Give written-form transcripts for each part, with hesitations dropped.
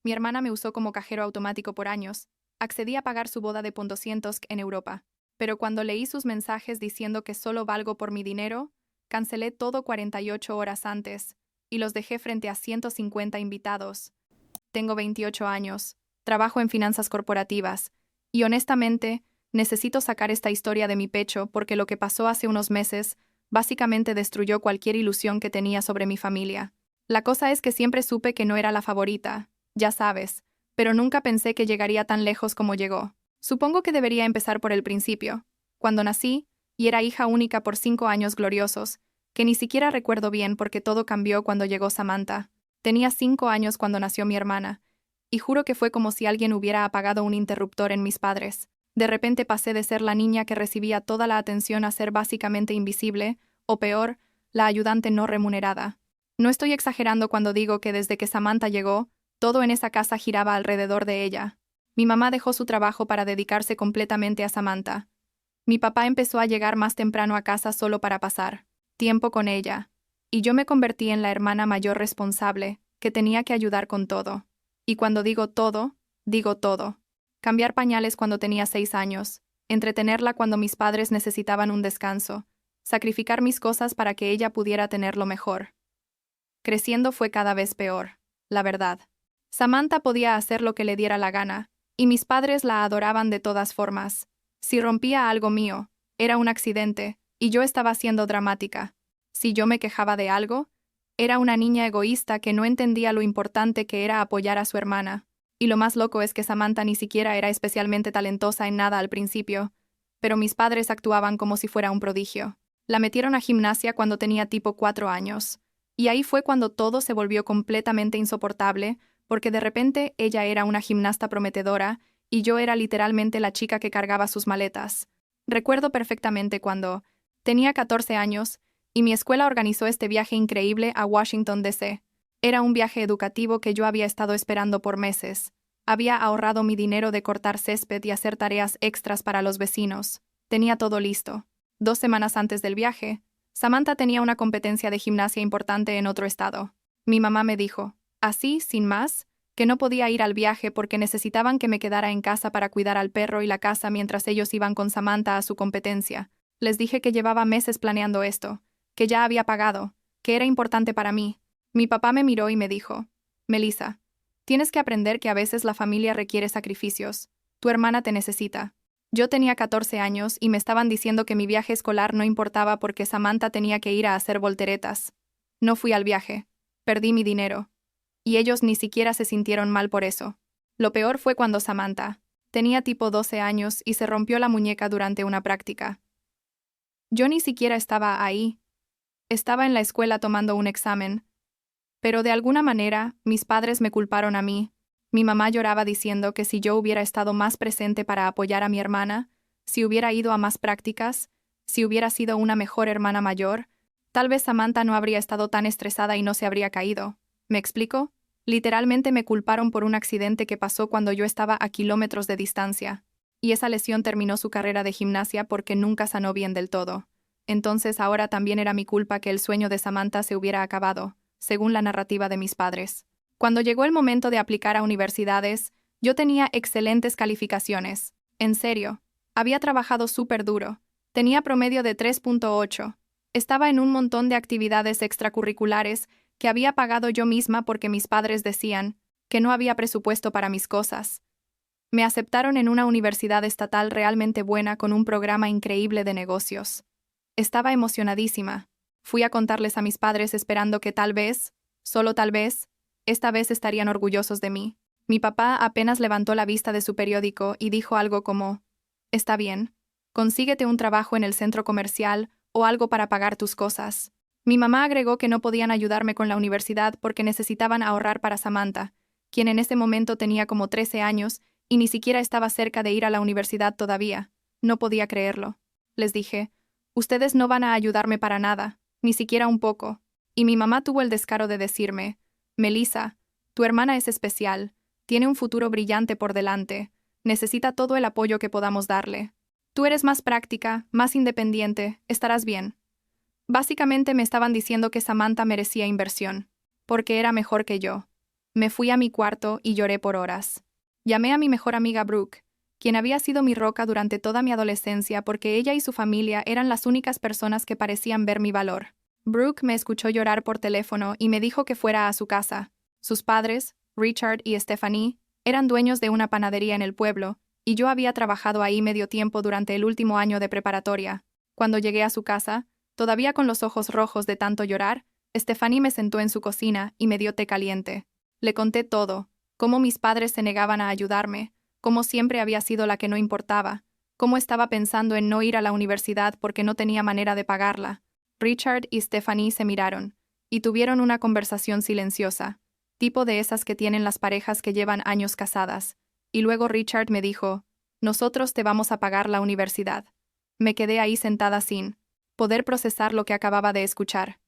Mi hermana me usó como cajero automático por años. Accedí a pagar su boda de .200 en Europa. Pero cuando leí sus mensajes diciendo que solo valgo por mi dinero, cancelé todo 48 horas antes y los dejé frente a 150 invitados. Tengo 28 años, trabajo en finanzas corporativas y honestamente necesito sacar esta historia de mi pecho porque lo que pasó hace unos meses básicamente destruyó cualquier ilusión que tenía sobre mi familia. La cosa es que siempre supe que no era la favorita, ya sabes, pero nunca pensé que llegaría tan lejos como llegó. Supongo que debería empezar por el principio, cuando nací, y era hija única por 5 años gloriosos, que ni siquiera recuerdo bien porque todo cambió cuando llegó Samantha. Tenía 5 años cuando nació mi hermana, y juro que fue como si alguien hubiera apagado un interruptor en mis padres. De repente pasé de ser la niña que recibía toda la atención a ser básicamente invisible, o peor, la ayudante no remunerada. No estoy exagerando cuando digo que desde que Samantha llegó, todo en esa casa giraba alrededor de ella. Mi mamá dejó su trabajo para dedicarse completamente a Samantha. Mi papá empezó a llegar más temprano a casa solo para pasar tiempo con ella, y yo me convertí en la hermana mayor responsable, que tenía que ayudar con todo. Y cuando digo todo, digo todo. Cambiar pañales cuando tenía 6 años, entretenerla cuando mis padres necesitaban un descanso, sacrificar mis cosas para que ella pudiera tenerlo mejor. Creciendo fue cada vez peor, la verdad. Samantha podía hacer lo que le diera la gana, y mis padres la adoraban de todas formas. Si rompía algo mío, era un accidente, y yo estaba siendo dramática. Si yo me quejaba de algo, era una niña egoísta que no entendía lo importante que era apoyar a su hermana. Y lo más loco es que Samantha ni siquiera era especialmente talentosa en nada al principio, pero mis padres actuaban como si fuera un prodigio. La metieron a gimnasia cuando tenía tipo 4 años. Y ahí fue cuando todo se volvió completamente insoportable, porque de repente ella era una gimnasta prometedora y yo era literalmente la chica que cargaba sus maletas. Recuerdo perfectamente cuando tenía 14 años y mi escuela organizó este viaje increíble a Washington, D.C. Era un viaje educativo que yo había estado esperando por meses. Había ahorrado mi dinero de cortar césped y hacer tareas extras para los vecinos. Tenía todo listo. 2 semanas antes del viaje, Samantha tenía una competencia de gimnasia importante en otro estado. Mi mamá me dijo, así, sin más, que no podía ir al viaje porque necesitaban que me quedara en casa para cuidar al perro y la casa mientras ellos iban con Samantha a su competencia. Les dije que llevaba meses planeando esto, que ya había pagado, que era importante para mí. Mi papá me miró y me dijo, Melissa, tienes que aprender que a veces la familia requiere sacrificios. Tu hermana te necesita. Yo tenía 14 años y me estaban diciendo que mi viaje escolar no importaba porque Samantha tenía que ir a hacer volteretas. No fui al viaje. Perdí mi dinero. Y ellos ni siquiera se sintieron mal por eso. Lo peor fue cuando Samantha tenía tipo 12 años y se rompió la muñeca durante una práctica. Yo ni siquiera estaba ahí. Estaba en la escuela tomando un examen. Pero de alguna manera, mis padres me culparon a mí. Mi mamá lloraba diciendo que si yo hubiera estado más presente para apoyar a mi hermana, si hubiera ido a más prácticas, si hubiera sido una mejor hermana mayor, tal vez Samantha no habría estado tan estresada y no se habría caído. ¿Me explico? Literalmente me culparon por un accidente que pasó cuando yo estaba a kilómetros de distancia. Y esa lesión terminó su carrera de gimnasia porque nunca sanó bien del todo. Entonces ahora también era mi culpa que el sueño de Samantha se hubiera acabado, según la narrativa de mis padres. Cuando llegó el momento de aplicar a universidades, yo tenía excelentes calificaciones. En serio, había trabajado súper duro. Tenía promedio de 3.8. Estaba en un montón de actividades extracurriculares que había pagado yo misma porque mis padres decían que no había presupuesto para mis cosas. Me aceptaron en una universidad estatal realmente buena con un programa increíble de negocios. Estaba emocionadísima. Fui a contarles a mis padres esperando que tal vez, solo tal vez, esta vez estarían orgullosos de mí. Mi papá apenas levantó la vista de su periódico y dijo algo como, «Está bien, consíguete un trabajo en el centro comercial o algo para pagar tus cosas». Mi mamá agregó que no podían ayudarme con la universidad porque necesitaban ahorrar para Samantha, quien en ese momento tenía como 13 años y ni siquiera estaba cerca de ir a la universidad todavía. No podía creerlo. Les dije, «Ustedes no van a ayudarme para nada, ni siquiera un poco». Y mi mamá tuvo el descaro de decirme, «Melissa, tu hermana es especial, tiene un futuro brillante por delante, necesita todo el apoyo que podamos darle. Tú eres más práctica, más independiente, estarás bien». Básicamente me estaban diciendo que Samantha merecía inversión, porque era mejor que yo. Me fui a mi cuarto y lloré por horas. Llamé a mi mejor amiga Brooke, quien había sido mi roca durante toda mi adolescencia porque ella y su familia eran las únicas personas que parecían ver mi valor. Brooke me escuchó llorar por teléfono y me dijo que fuera a su casa. Sus padres, Richard y Stephanie, eran dueños de una panadería en el pueblo, y yo había trabajado ahí medio tiempo durante el último año de preparatoria. Cuando llegué a su casa, todavía con los ojos rojos de tanto llorar, Stephanie me sentó en su cocina y me dio té caliente. Le conté todo, cómo mis padres se negaban a ayudarme, cómo siempre había sido la que no importaba, cómo estaba pensando en no ir a la universidad porque no tenía manera de pagarla. Richard y Stephanie se miraron, y tuvieron una conversación silenciosa, tipo de esas que tienen las parejas que llevan años casadas, y luego Richard me dijo, «Nosotros te vamos a pagar la universidad». Me quedé ahí sentada sin poder procesar lo que acababa de escuchar.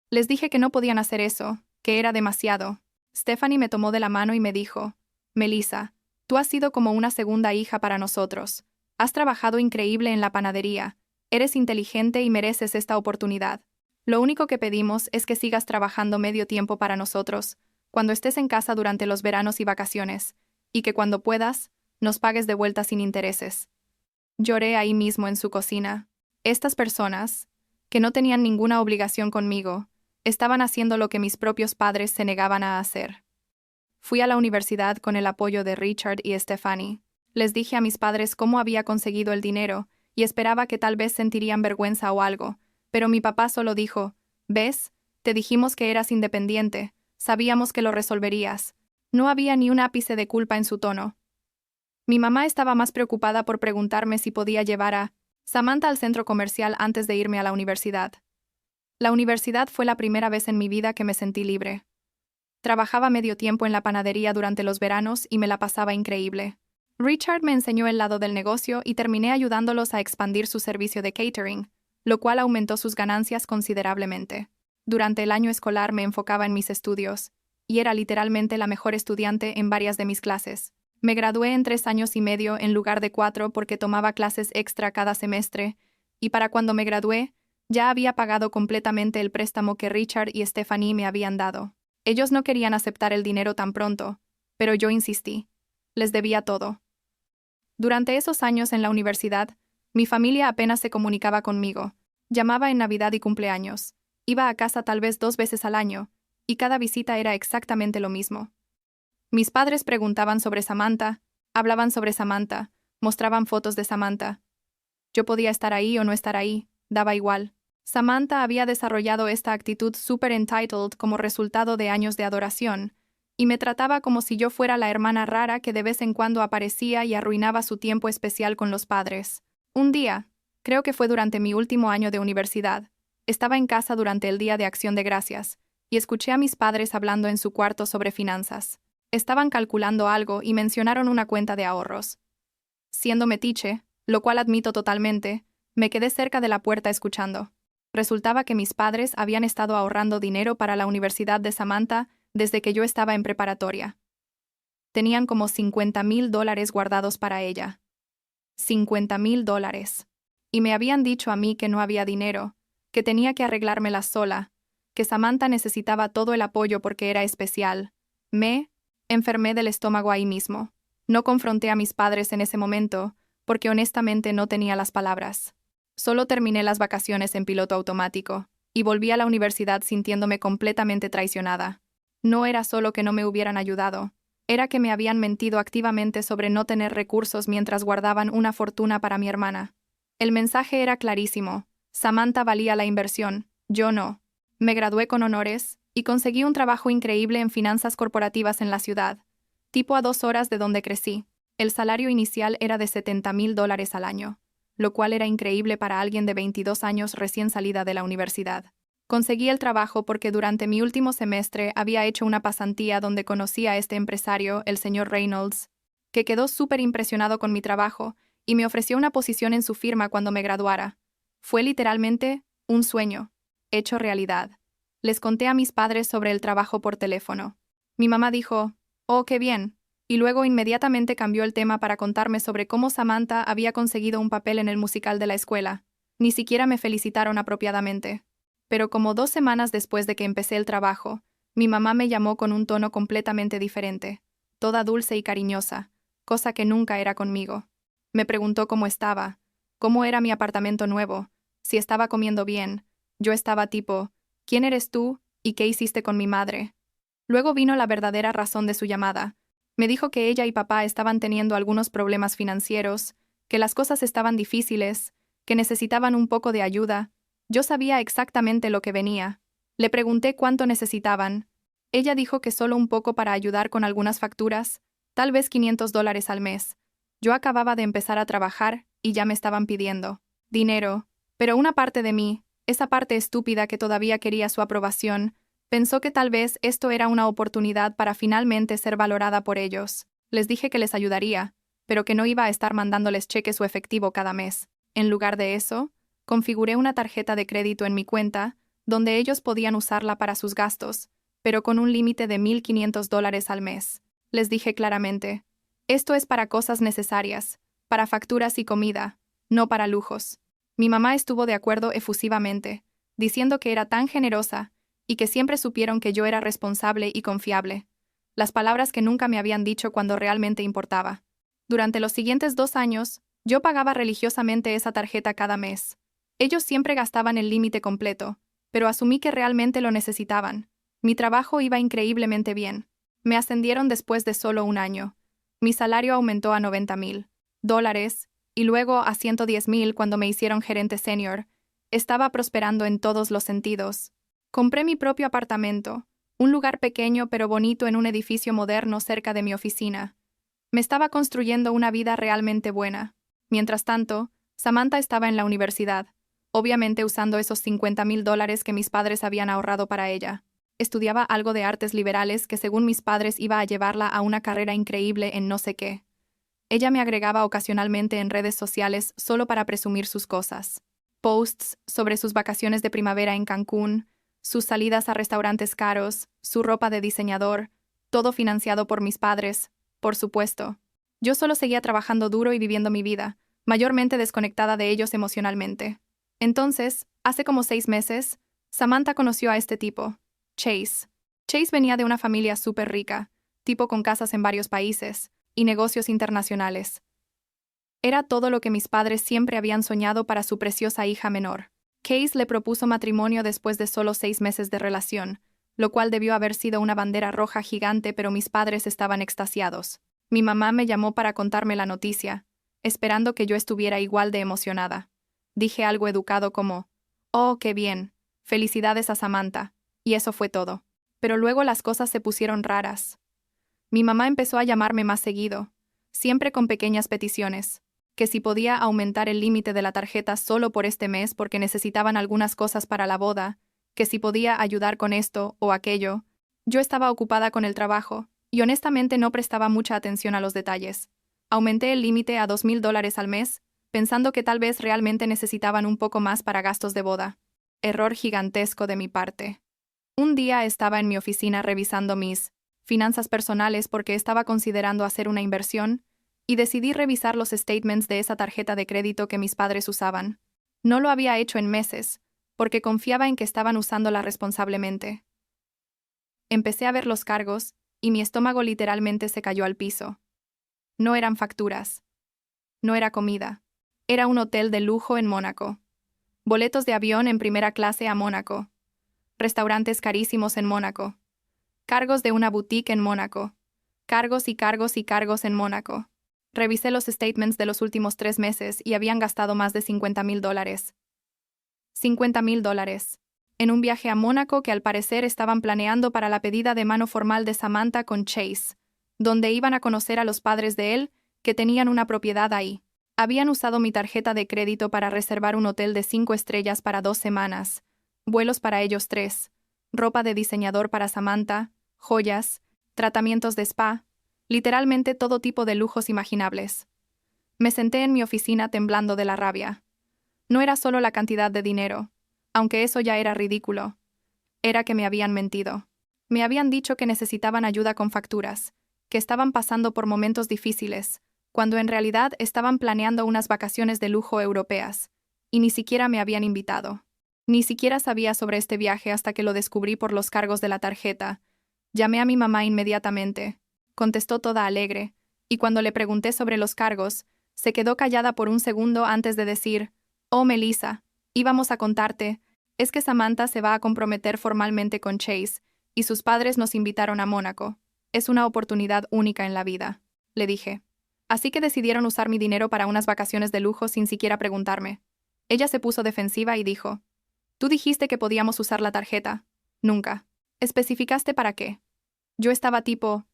Les dije que no podían hacer eso, que era demasiado. Stephanie me tomó de la mano y me dijo, «Melissa, tú has sido como una segunda hija para nosotros. Has trabajado increíble en la panadería. Eres inteligente y mereces esta oportunidad. Lo único que pedimos es que sigas trabajando medio tiempo para nosotros, cuando estés en casa durante los veranos y vacaciones, y que cuando puedas, nos pagues de vuelta sin intereses». Lloré ahí mismo en su cocina. Estas personas, que no tenían ninguna obligación conmigo, estaban haciendo lo que mis propios padres se negaban a hacer. Fui a la universidad con el apoyo de Richard y Stephanie. Les dije a mis padres cómo había conseguido el dinero y esperaba que tal vez sentirían vergüenza o algo, pero mi papá solo dijo, «¿Ves? Te dijimos que eras independiente, sabíamos que lo resolverías». No había ni un ápice de culpa en su tono. Mi mamá estaba más preocupada por preguntarme si podía llevar a Samantha al centro comercial antes de irme a la universidad. La universidad fue la primera vez en mi vida que me sentí libre. Trabajaba medio tiempo en la panadería durante los veranos y me la pasaba increíble. Richard me enseñó el lado del negocio y terminé ayudándolos a expandir su servicio de catering, lo cual aumentó sus ganancias considerablemente. Durante el año escolar me enfocaba en mis estudios, y era literalmente la mejor estudiante en varias de mis clases. Me gradué en 3 años y medio en lugar de 4 porque tomaba clases extra cada semestre, y para cuando me gradué, ya había pagado completamente el préstamo que Richard y Stephanie me habían dado. Ellos no querían aceptar el dinero tan pronto, pero yo insistí. Les debía todo. Durante esos años en la universidad, mi familia apenas se comunicaba conmigo. Llamaba en Navidad y cumpleaños. Iba a casa tal vez 2 veces al año, y cada visita era exactamente lo mismo. Mis padres preguntaban sobre Samantha, hablaban sobre Samantha, mostraban fotos de Samantha. Yo podía estar ahí o no estar ahí, daba igual. Samantha había desarrollado esta actitud super entitled como resultado de años de adoración, y me trataba como si yo fuera la hermana rara que de vez en cuando aparecía y arruinaba su tiempo especial con los padres. Un día, creo que fue durante mi último año de universidad, estaba en casa durante el Día de Acción de Gracias, y escuché a mis padres hablando en su cuarto sobre finanzas. Estaban calculando algo y mencionaron una cuenta de ahorros. Siendo metiche, lo cual admito totalmente, me quedé cerca de la puerta escuchando. Resultaba que mis padres habían estado ahorrando dinero para la universidad de Samantha desde que yo estaba en preparatoria. Tenían como $50,000 guardados para ella. $50,000. Y me habían dicho a mí que no había dinero, que tenía que arreglármela sola, que Samantha necesitaba todo el apoyo porque era especial. Me enfermé del estómago ahí mismo. No confronté a mis padres en ese momento, porque honestamente no tenía las palabras. Solo terminé las vacaciones en piloto automático, y volví a la universidad sintiéndome completamente traicionada. No era solo que no me hubieran ayudado, era que me habían mentido activamente sobre no tener recursos mientras guardaban una fortuna para mi hermana. El mensaje era clarísimo. Samantha valía la inversión, yo no. Me gradué con honores, y conseguí un trabajo increíble en finanzas corporativas en la ciudad, tipo a 2 horas de donde crecí. El salario inicial era de $70,000 al año, lo cual era increíble para alguien de 22 años recién salida de la universidad. Conseguí el trabajo porque durante mi último semestre había hecho una pasantía donde conocí a este empresario, el señor Reynolds, que quedó súper impresionado con mi trabajo y me ofreció una posición en su firma cuando me graduara. Fue literalmente un sueño, hecho realidad. Les conté a mis padres sobre el trabajo por teléfono. Mi mamá dijo, «Oh, qué bien», y luego inmediatamente cambió el tema para contarme sobre cómo Samantha había conseguido un papel en el musical de la escuela. Ni siquiera me felicitaron apropiadamente. Pero como 2 semanas después de que empecé el trabajo, Mi mamá me llamó con un tono completamente diferente, toda dulce y cariñosa, cosa que nunca era conmigo. Me preguntó cómo estaba, cómo era mi apartamento nuevo, si estaba comiendo bien. Yo estaba tipo, ¿quién eres tú y qué hiciste con mi madre? Luego vino la verdadera razón de su llamada. Me dijo que ella y papá estaban teniendo algunos problemas financieros, que las cosas estaban difíciles, que necesitaban un poco de ayuda. Yo sabía exactamente lo que venía. Le pregunté cuánto necesitaban. Ella dijo que solo un poco para ayudar con algunas facturas, tal vez $500 al mes. Yo acababa de empezar a trabajar y ya me estaban pidiendo dinero, pero una parte de mí, esa parte estúpida que todavía quería su aprobación, pensó que tal vez esto era una oportunidad para finalmente ser valorada por ellos. Les dije que les ayudaría, pero que no iba a estar mandándoles cheques o efectivo cada mes. En lugar de eso, configuré una tarjeta de crédito en mi cuenta, donde ellos podían usarla para sus gastos, pero con un límite de $1,500 al mes. Les dije claramente, esto es para cosas necesarias, para facturas y comida, no para lujos. Mi mamá estuvo de acuerdo efusivamente, diciendo que era tan generosa y que siempre supieron que yo era responsable y confiable. Las palabras que nunca me habían dicho cuando realmente importaba. Durante los siguientes 2 años, yo pagaba religiosamente esa tarjeta cada mes. Ellos siempre gastaban el límite completo, pero asumí que realmente lo necesitaban. Mi trabajo iba increíblemente bien. Me ascendieron después de solo un año. Mi salario aumentó a $90,000, y luego a $110,000 cuando me hicieron gerente senior. Estaba prosperando en todos los sentidos. Compré mi propio apartamento, un lugar pequeño pero bonito en un edificio moderno cerca de mi oficina. Me estaba construyendo una vida realmente buena. Mientras tanto, Samantha estaba en la universidad, obviamente usando esos $50,000 que mis padres habían ahorrado para ella. Estudiaba algo de artes liberales que según mis padres iba a llevarla a una carrera increíble en no sé qué. Ella me agregaba ocasionalmente en redes sociales solo para presumir sus cosas. Posts sobre sus vacaciones de primavera en Cancún, sus salidas a restaurantes caros, su ropa de diseñador, todo financiado por mis padres, por supuesto. Yo solo seguía trabajando duro y viviendo mi vida, mayormente desconectada de ellos emocionalmente. Entonces, hace como 6 meses, Samantha conoció a este tipo, Chase. Chase venía de una familia súper rica, tipo con casas en varios países, y negocios internacionales. Era todo lo que mis padres siempre habían soñado para su preciosa hija menor. Case le propuso matrimonio después de solo 6 meses de relación, lo cual debió haber sido una bandera roja gigante, pero mis padres estaban extasiados. Mi mamá me llamó para contarme la noticia, esperando que yo estuviera igual de emocionada. Dije algo educado como, «Oh, qué bien, felicidades a Samantha», y eso fue todo. Pero luego las cosas se pusieron raras. Mi mamá empezó a llamarme más seguido, siempre con pequeñas peticiones, que si podía aumentar el límite de la tarjeta solo por este mes porque necesitaban algunas cosas para la boda, que si podía ayudar con esto o aquello. Yo estaba ocupada con el trabajo, y honestamente no prestaba mucha atención a los detalles. Aumenté el límite a $2,000 al mes, pensando que tal vez realmente necesitaban un poco más para gastos de boda. Error gigantesco de mi parte. Un día estaba en mi oficina revisando mis finanzas personales porque estaba considerando hacer una inversión, y decidí revisar los statements de esa tarjeta de crédito que mis padres usaban. No lo había hecho en meses, porque confiaba en que estaban usándola responsablemente. Empecé a ver los cargos, y mi estómago literalmente se cayó al piso. No eran facturas. No era comida. Era un hotel de lujo en Mónaco. Boletos de avión en primera clase a Mónaco. Restaurantes carísimos en Mónaco. Cargos de una boutique en Mónaco. Cargos y cargos y cargos en Mónaco. Revisé los statements de los últimos 3 meses y habían gastado más de $50,000. $50,000. En un viaje a Mónaco que al parecer estaban planeando para la pedida de mano formal de Samantha con Chase, donde iban a conocer a los padres de él, que tenían una propiedad ahí. Habían usado mi tarjeta de crédito para reservar un hotel de 5 estrellas para 2 semanas, vuelos para ellos 3, ropa de diseñador para Samantha, joyas, tratamientos de spa, literalmente todo tipo de lujos imaginables. Me senté en mi oficina temblando de la rabia. No era solo la cantidad de dinero, aunque eso ya era ridículo. Era que me habían mentido. Me habían dicho que necesitaban ayuda con facturas, que estaban pasando por momentos difíciles, cuando en realidad estaban planeando unas vacaciones de lujo europeas, y ni siquiera me habían invitado. Ni siquiera sabía sobre este viaje hasta que lo descubrí por los cargos de la tarjeta, Llamé a mi mamá inmediatamente. Contestó toda alegre, y cuando le pregunté sobre los cargos, se quedó callada por un segundo antes de decir: «Oh, Melissa, íbamos a contarte, es que Samantha se va a comprometer formalmente con Chase, y sus padres nos invitaron a Mónaco. Es una oportunidad única en la vida», le dije. Así que decidieron usar mi dinero para unas vacaciones de lujo sin siquiera preguntarme. Ella se puso defensiva y dijo: «Tú dijiste que podíamos usar la tarjeta». «Nunca. ¿Especificaste para qué?» Yo estaba tipo: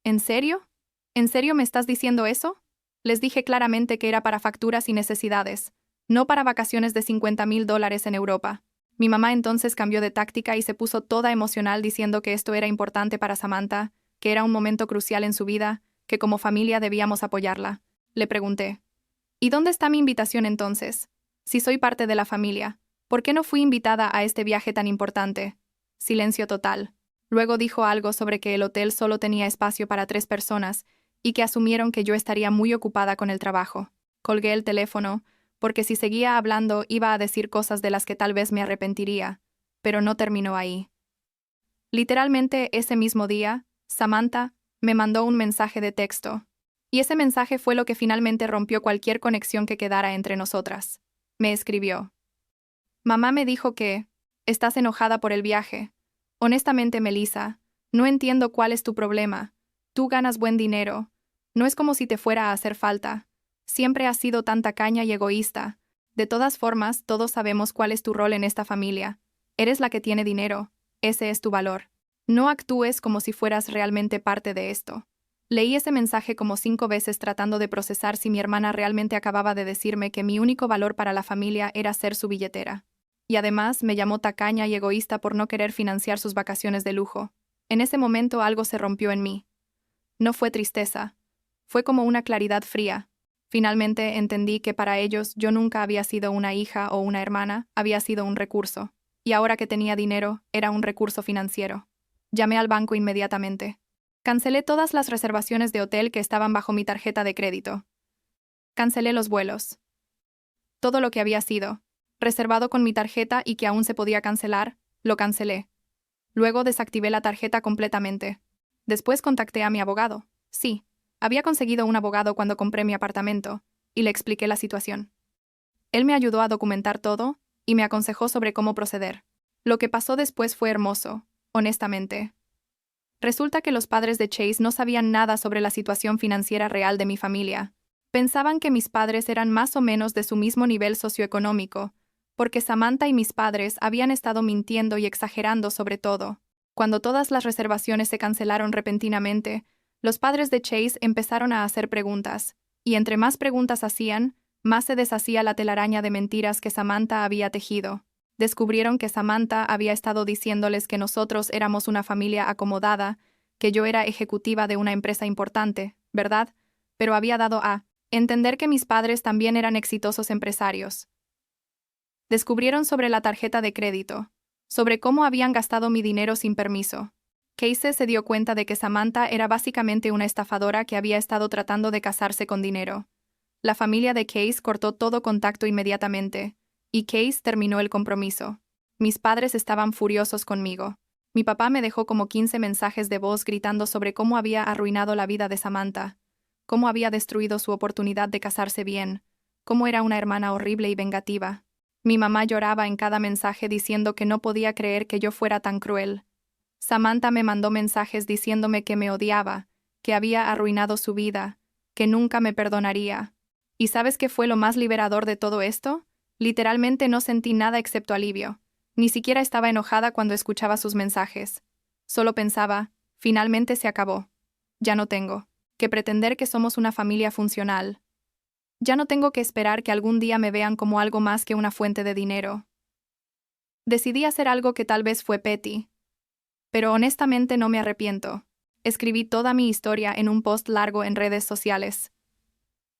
¿en serio? ¿En serio me estás diciendo eso? Les dije claramente que era para facturas y necesidades, no para vacaciones de $50,000 en Europa. Mi mamá entonces cambió de táctica y se puso toda emocional diciendo que esto era importante para Samantha, que era un momento crucial en su vida, que como familia debíamos apoyarla. Le pregunté: ¿y dónde está mi invitación entonces? Si soy parte de la familia, ¿por qué no fui invitada a este viaje tan importante? Silencio total. Luego dijo algo sobre que el hotel solo tenía espacio para 3 personas y que asumieron que yo estaría muy ocupada con el trabajo. Colgué el teléfono, porque si seguía hablando iba a decir cosas de las que tal vez me arrepentiría, pero no terminó ahí. Literalmente ese mismo día, Samantha me mandó un mensaje de texto, y ese mensaje fue lo que finalmente rompió cualquier conexión que quedara entre nosotras. Me escribió: «Mamá me dijo que estás enojada por el viaje. Honestamente, Melissa, no entiendo cuál es tu problema. Tú ganas buen dinero. No es como si te fuera a hacer falta. Siempre has sido tan tacaña y egoísta. De todas formas, todos sabemos cuál es tu rol en esta familia. Eres la que tiene dinero. Ese es tu valor. No actúes como si fueras realmente parte de esto». Leí ese mensaje como 5 veces tratando de procesar si mi hermana realmente acababa de decirme que mi único valor para la familia era ser su billetera. Y además me llamó tacaña y egoísta por no querer financiar sus vacaciones de lujo. En ese momento algo se rompió en mí. No fue tristeza. Fue como una claridad fría. Finalmente entendí que para ellos yo nunca había sido una hija o una hermana, había sido un recurso. Y ahora que tenía dinero, era un recurso financiero. Llamé al banco inmediatamente. Cancelé todas las reservaciones de hotel que estaban bajo mi tarjeta de crédito. Cancelé los vuelos. Todo lo que había sido reservado con mi tarjeta y que aún se podía cancelar, lo cancelé. Luego desactivé la tarjeta completamente. Después contacté a mi abogado. Sí, había conseguido un abogado cuando compré mi apartamento, y le expliqué la situación. Él me ayudó a documentar todo y me aconsejó sobre cómo proceder. Lo que pasó después fue hermoso, honestamente. Resulta que los padres de Chase no sabían nada sobre la situación financiera real de mi familia. Pensaban que mis padres eran más o menos de su mismo nivel socioeconómico, porque Samantha y mis padres habían estado mintiendo y exagerando sobre todo. Cuando todas las reservaciones se cancelaron repentinamente, los padres de Chase empezaron a hacer preguntas, y entre más preguntas hacían, más se deshacía la telaraña de mentiras que Samantha había tejido. Descubrieron que Samantha había estado diciéndoles que nosotros éramos una familia acomodada, que yo era ejecutiva de una empresa importante, ¿verdad? Pero había dado a entender que mis padres también eran exitosos empresarios. Descubrieron sobre la tarjeta de crédito, sobre cómo habían gastado mi dinero sin permiso. Casey se dio cuenta de que Samantha era básicamente una estafadora que había estado tratando de casarse con dinero. La familia de Casey cortó todo contacto inmediatamente, y Casey terminó el compromiso. Mis padres estaban furiosos conmigo. Mi papá me dejó como 15 mensajes de voz gritando sobre cómo había arruinado la vida de Samantha, cómo había destruido su oportunidad de casarse bien, cómo era una hermana horrible y vengativa. Mi mamá lloraba en cada mensaje diciendo que no podía creer que yo fuera tan cruel. Samantha me mandó mensajes diciéndome que me odiaba, que había arruinado su vida, que nunca me perdonaría. ¿Y sabes qué fue lo más liberador de todo esto? Literalmente no sentí nada excepto alivio. Ni siquiera estaba enojada cuando escuchaba sus mensajes. Solo pensaba: finalmente se acabó. Ya no tengo que pretender que somos una familia funcional. Ya no tengo que esperar que algún día me vean como algo más que una fuente de dinero. Decidí hacer algo que tal vez fue petty, pero honestamente no me arrepiento. Escribí toda mi historia en un post largo en redes sociales.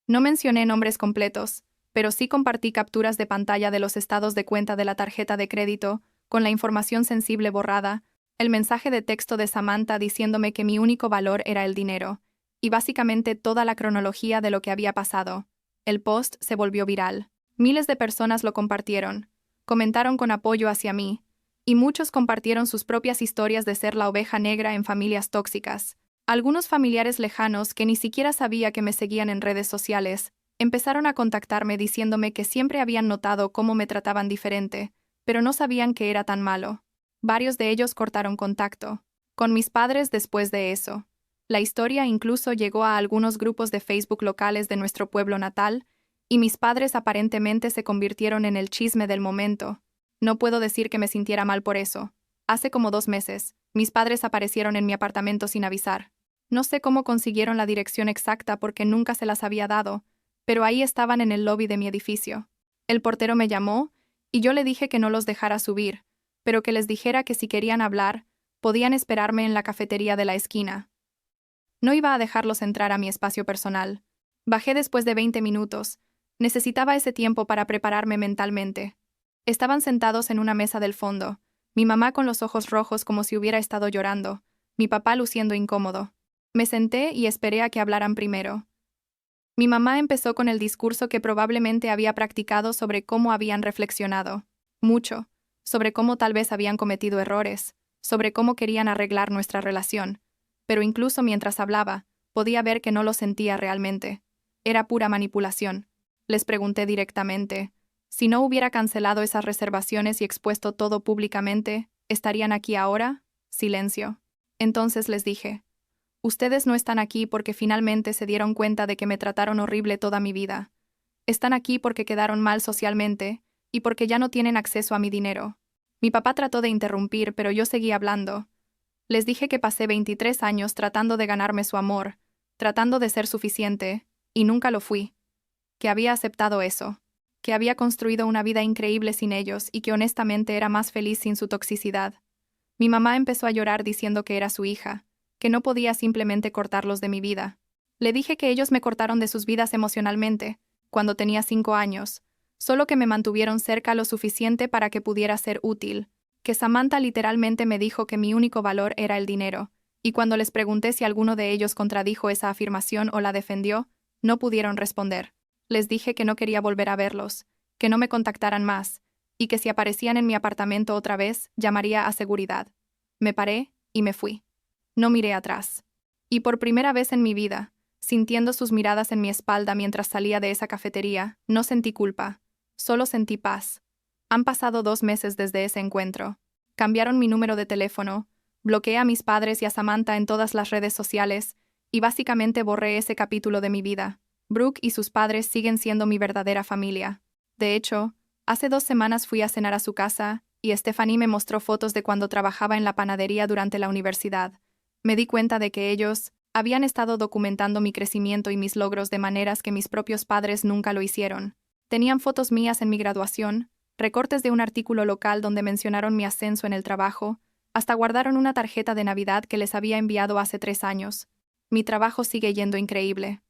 No mencioné nombres completos, pero sí compartí capturas de pantalla de los estados de cuenta de la tarjeta de crédito, con la información sensible borrada, el mensaje de texto de Samantha diciéndome que mi único valor era el dinero, y básicamente toda la cronología de lo que había pasado. El post se volvió viral. Miles de personas lo compartieron, comentaron con apoyo hacia mí, Y muchos compartieron sus propias historias de ser la oveja negra en familias tóxicas. Algunos familiares lejanos que ni siquiera sabía que me seguían en redes sociales, empezaron a contactarme diciéndome que siempre habían notado cómo me trataban diferente, pero no sabían que era tan malo. Varios de ellos cortaron contacto con mis padres después de eso. La historia incluso llegó a algunos grupos de Facebook locales de nuestro pueblo natal, y mis padres aparentemente se convirtieron en el chisme del momento. No puedo decir que me sintiera mal por eso. Hace como 2 meses, mis padres aparecieron en mi apartamento sin avisar. No sé cómo consiguieron la dirección exacta porque nunca se las había dado, pero ahí estaban en el lobby de mi edificio. El portero me llamó, y yo le dije que no los dejara subir, pero que les dijera que si querían hablar, podían esperarme en la cafetería de la esquina. No iba a dejarlos entrar a mi espacio personal. Bajé después de 20 minutos. Necesitaba ese tiempo para prepararme mentalmente. Estaban sentados en una mesa del fondo, mi mamá con los ojos rojos como si hubiera estado llorando, mi papá luciendo incómodo. Me senté y esperé a que hablaran primero. Mi mamá empezó con el discurso que probablemente había practicado sobre cómo habían reflexionado. Mucho. Sobre cómo tal vez habían cometido errores. Sobre cómo querían arreglar nuestra relación. Pero incluso mientras hablaba, podía ver que no lo sentía realmente. Era pura manipulación. Les pregunté directamente. Si no hubiera cancelado esas reservaciones y expuesto todo públicamente, ¿estarían aquí ahora? Silencio. Entonces les dije, ustedes no están aquí porque finalmente se dieron cuenta de que me trataron horrible toda mi vida. Están aquí porque quedaron mal socialmente y porque ya no tienen acceso a mi dinero. Mi papá trató de interrumpir, pero yo seguí hablando. Les dije que pasé 23 años tratando de ganarme su amor, tratando de ser suficiente, y nunca lo fui. Que había aceptado eso. Que había construido una vida increíble sin ellos y que honestamente era más feliz sin su toxicidad. Mi mamá empezó a llorar diciendo que era su hija, que no podía simplemente cortarlos de mi vida. Le dije que ellos me cortaron de sus vidas emocionalmente, cuando tenía 5 años, solo que me mantuvieron cerca lo suficiente para que pudiera ser útil, que Samantha literalmente me dijo que mi único valor era el dinero, y cuando les pregunté si alguno de ellos contradijo esa afirmación o la defendió, no pudieron responder. Les dije que no quería volver a verlos, que no me contactaran más, y que si aparecían en mi apartamento otra vez, llamaría a seguridad. Me paré y me fui. No miré atrás. Y por primera vez en mi vida, sintiendo sus miradas en mi espalda mientras salía de esa cafetería, no sentí culpa, solo sentí paz. Han pasado 2 meses desde ese encuentro. Cambiaron mi número de teléfono, bloqueé a mis padres y a Samantha en todas las redes sociales, y básicamente borré ese capítulo de mi vida. Brooke y sus padres siguen siendo mi verdadera familia. De hecho, hace 2 semanas fui a cenar a su casa, y Stephanie me mostró fotos de cuando trabajaba en la panadería durante la universidad. Me di cuenta de que ellos habían estado documentando mi crecimiento y mis logros de maneras que mis propios padres nunca lo hicieron. Tenían fotos mías en mi graduación, recortes de un artículo local donde mencionaron mi ascenso en el trabajo, hasta guardaron una tarjeta de Navidad que les había enviado hace 3 años. Mi trabajo sigue yendo increíble.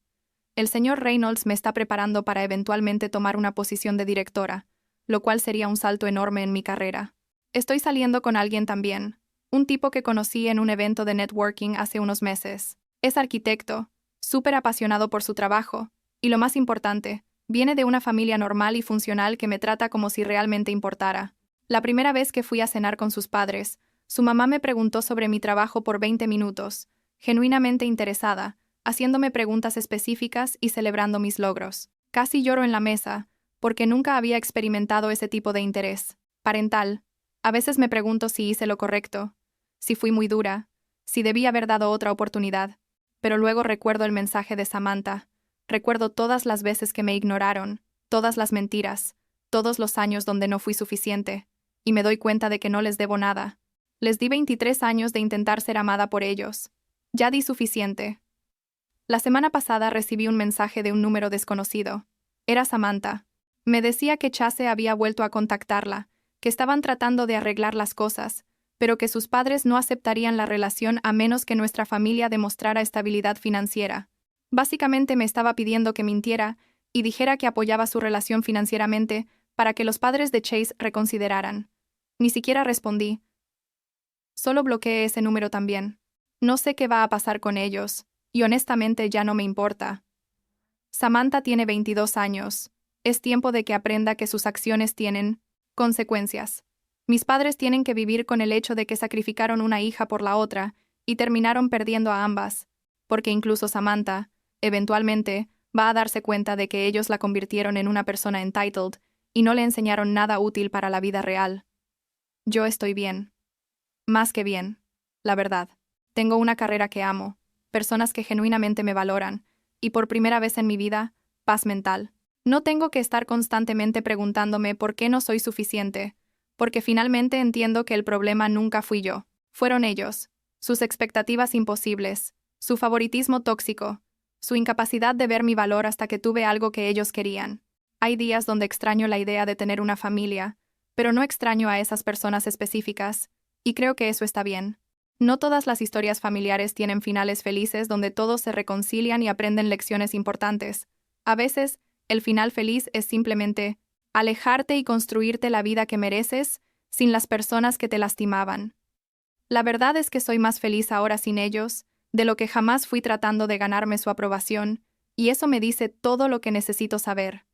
El señor Reynolds me está preparando para eventualmente tomar una posición de directora, lo cual sería un salto enorme en mi carrera. Estoy saliendo con alguien también, un tipo que conocí en un evento de networking hace unos meses. Es arquitecto, súper apasionado por su trabajo, y lo más importante, viene de una familia normal y funcional que me trata como si realmente importara. La primera vez que fui a cenar con sus padres, su mamá me preguntó sobre mi trabajo por 20 minutos, genuinamente interesada, haciéndome preguntas específicas y celebrando mis logros. Casi lloro en la mesa, porque nunca había experimentado ese tipo de interés parental. A veces me pregunto si hice lo correcto, si fui muy dura, si debí haber dado otra oportunidad. Pero luego recuerdo el mensaje de Samantha, recuerdo todas las veces que me ignoraron, todas las mentiras, todos los años donde no fui suficiente, y me doy cuenta de que no les debo nada. Les di 23 años de intentar ser amada por ellos. Ya di suficiente. La semana pasada recibí un mensaje de un número desconocido. Era Samantha. Me decía que Chase había vuelto a contactarla, que estaban tratando de arreglar las cosas, pero que sus padres no aceptarían la relación a menos que nuestra familia demostrara estabilidad financiera. Básicamente me estaba pidiendo que mintiera y dijera que apoyaba su relación financieramente para que los padres de Chase reconsideraran. Ni siquiera respondí. Solo bloqueé ese número también. No sé qué va a pasar con ellos, y honestamente ya no me importa. Samantha tiene 22 años. Es tiempo de que aprenda que sus acciones tienen consecuencias. Mis padres tienen que vivir con el hecho de que sacrificaron una hija por la otra y terminaron perdiendo a ambas, porque incluso Samantha, eventualmente, va a darse cuenta de que ellos la convirtieron en una persona entitled y no le enseñaron nada útil para la vida real. Yo estoy bien. Más que bien. La verdad. Tengo una carrera que amo, personas que genuinamente me valoran, y por primera vez en mi vida, paz mental. No tengo que estar constantemente preguntándome por qué no soy suficiente, porque finalmente entiendo que el problema nunca fui yo. Fueron ellos, sus expectativas imposibles, su favoritismo tóxico, su incapacidad de ver mi valor hasta que tuve algo que ellos querían. Hay días donde extraño la idea de tener una familia, pero no extraño a esas personas específicas, y creo que eso está bien. No todas las historias familiares tienen finales felices donde todos se reconcilian y aprenden lecciones importantes. A veces, el final feliz es simplemente alejarte y construirte la vida que mereces sin las personas que te lastimaban. La verdad es que soy más feliz ahora sin ellos, de lo que jamás fui tratando de ganarme su aprobación, y eso me dice todo lo que necesito saber.